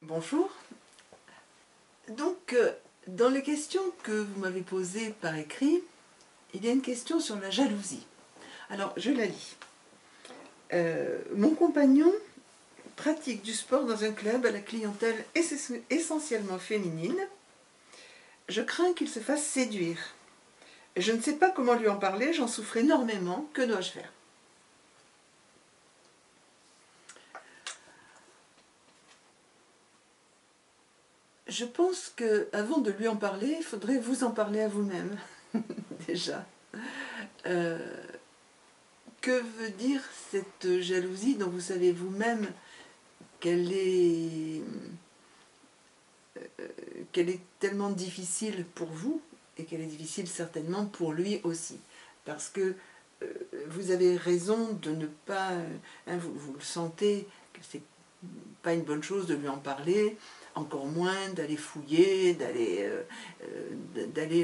Bonjour. Donc, dans les questions que vous m'avez posées par écrit, il y a une question sur la jalousie. Alors, je la lis. Mon compagnon pratique du sport dans un club à la clientèle essentiellement féminine. Je crains qu'il se fasse séduire. Je ne sais pas comment lui en parler, j'en souffre énormément. Que dois-je faire ? Je pense qu'avant de lui en parler, il faudrait vous en parler à vous-même, déjà. Que veut dire cette jalousie dont vous savez vous-même qu'elle est tellement difficile pour vous et qu'elle est difficile certainement pour lui aussi. Parce que vous avez raison de ne pas... vous le sentez que c'est pas une bonne chose de lui en parler, encore moins d'aller fouiller, d'aller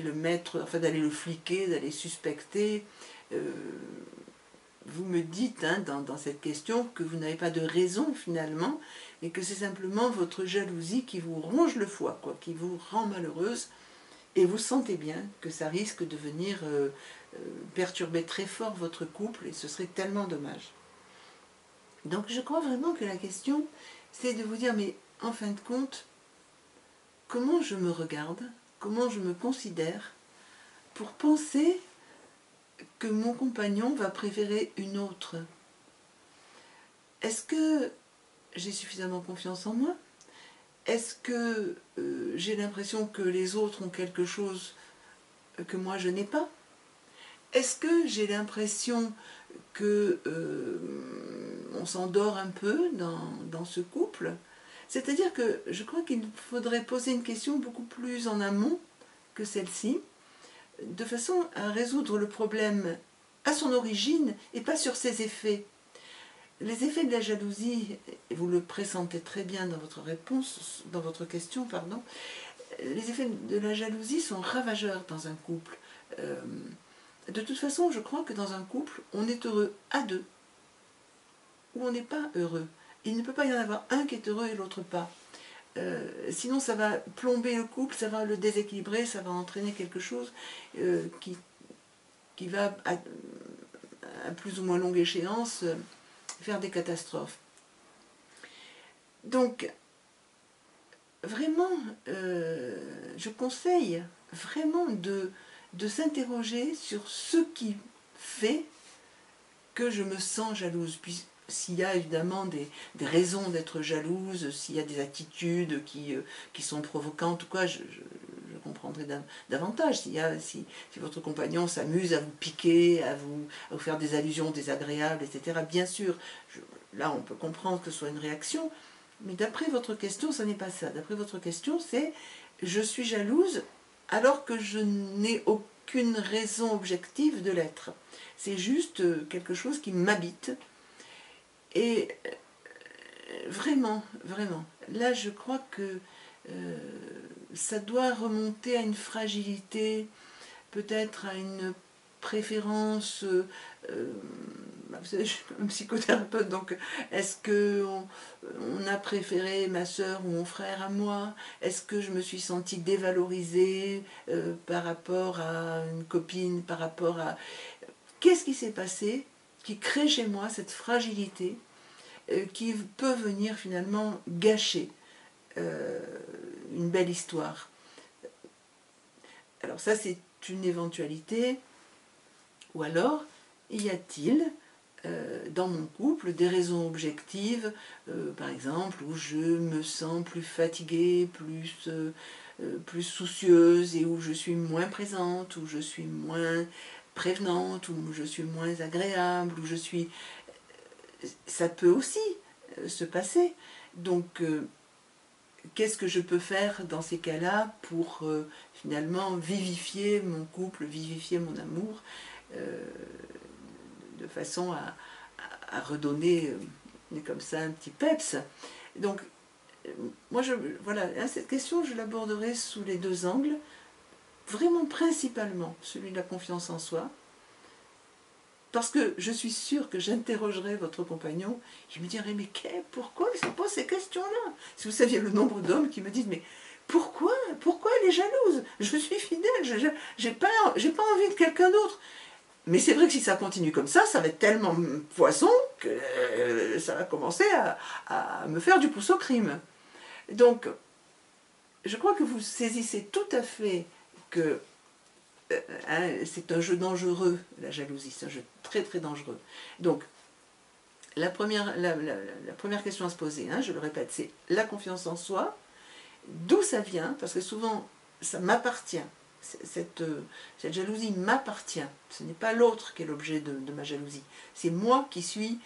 le mettre, enfin d'aller le fliquer, d'aller suspecter. Vous me dites dans cette question que vous n'avez pas de raison finalement, et que c'est simplement votre jalousie qui vous ronge le foie, qui vous rend malheureuse, et vous sentez bien que ça risque de venir perturber très fort votre couple, et ce serait tellement dommage. Donc je crois vraiment que la question, c'est de vous dire, mais en fin de compte, comment je me regarde, comment je me considère, pour penser que mon compagnon va préférer une autre. Est-ce que j'ai suffisamment confiance en moi? Est-ce que j'ai l'impression que les autres ont quelque chose que moi je n'ai pas? Est-ce que j'ai l'impression que on s'endort un peu dans ce couple? C'est-à-dire que je crois qu'il faudrait poser une question beaucoup plus en amont que celle-ci, de façon à résoudre le problème à son origine et pas sur ses effets. Les effets de la jalousie, et vous le pressentez très bien dans votre réponse, dans votre question, pardon, les effets de la jalousie sont ravageurs dans un couple. De toute façon, je crois que dans un couple, on est heureux à deux, ou on n'est pas heureux. Il ne peut pas y en avoir un qui est heureux et l'autre pas. Sinon ça va plomber le couple, ça va le déséquilibrer, ça va entraîner quelque chose qui va à plus ou moins longue échéance faire des catastrophes. Donc vraiment, je conseille vraiment de s'interroger sur ce qui fait que je me sens jalouse. Puis s'il y a évidemment des raisons d'être jalouse, s'il y a des attitudes qui sont provocantes ou quoi, je comprendrai davantage. Si votre compagnon s'amuse à vous piquer, à vous faire des allusions désagréables, etc., bien sûr, là on peut comprendre que ce soit une réaction, mais d'après votre question, ce n'est pas ça. D'après votre question, c'est « je suis jalouse alors que je n'ai aucune raison objective de l'être ». C'est juste quelque chose qui m'habite. Et vraiment, vraiment, là je crois que ça doit remonter à une fragilité, peut-être à une préférence. Vous savez, je suis un psychothérapeute, donc est-ce qu'on a préféré ma soeur ou mon frère à moi? Est-ce que je me suis sentie dévalorisée par rapport à une copine, par rapport à... Qu'est-ce qui s'est passé qui crée chez moi cette fragilité qui peut venir finalement gâcher une belle histoire? Alors ça, c'est une éventualité. Ou alors, y a-t-il dans mon couple des raisons objectives, par exemple, où je me sens plus fatiguée, plus soucieuse, et où je suis moins présente, où je suis moins prévenante, où je suis moins agréable, où je suis... Ça peut aussi se passer. Donc, qu'est-ce que je peux faire dans ces cas-là pour finalement vivifier mon couple, vivifier mon amour, de façon à redonner comme ça un petit peps. Donc, moi, voilà, cette question, je l'aborderai sous les deux angles, vraiment principalement celui de la confiance en soi, parce que je suis sûre que j'interrogerai votre compagnon, il me dirait, mais pourquoi il se pose ces questions-là? Si vous saviez le nombre d'hommes qui me disent, mais pourquoi elle est jalouse? Je suis fidèle, j'ai pas envie de quelqu'un d'autre. Mais c'est vrai que si ça continue comme ça va être tellement poisson que ça va commencer à me faire du pouce au crime. Donc, je crois que vous saisissez tout à fait que c'est un jeu dangereux, la jalousie, c'est un jeu très très dangereux. Donc, la première question à se poser, je le répète, c'est la confiance en soi, d'où ça vient, parce que souvent, ça m'appartient. Cette jalousie m'appartient. Ce n'est pas l'autre qui est l'objet de ma jalousie. C'est moi qui suis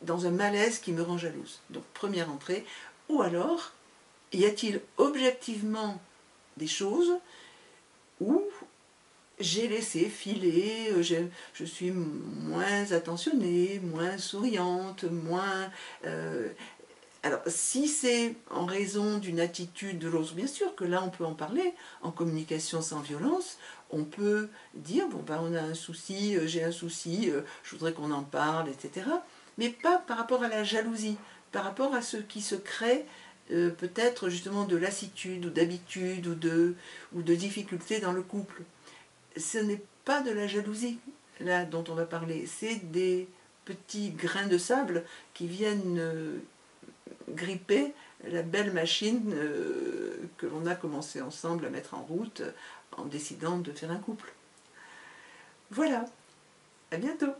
dans un malaise qui me rend jalouse. Donc, première entrée. Ou alors, y a-t-il objectivement des choses où j'ai laissé filer, je suis moins attentionnée, moins souriante, moins... alors, si c'est en raison d'une attitude de l'autre, bien sûr que là on peut en parler, en communication sans violence, on peut dire, bon ben on a un souci, j'ai un souci, je voudrais qu'on en parle, etc. Mais pas par rapport à la jalousie, par rapport à ce qui se crée peut-être justement de lassitude ou d'habitude ou de difficulté dans le couple. Ce n'est pas de la jalousie là dont on va parler, c'est des petits grains de sable qui viennent gripper la belle machine que l'on a commencé ensemble à mettre en route en décidant de faire un couple. Voilà, à bientôt.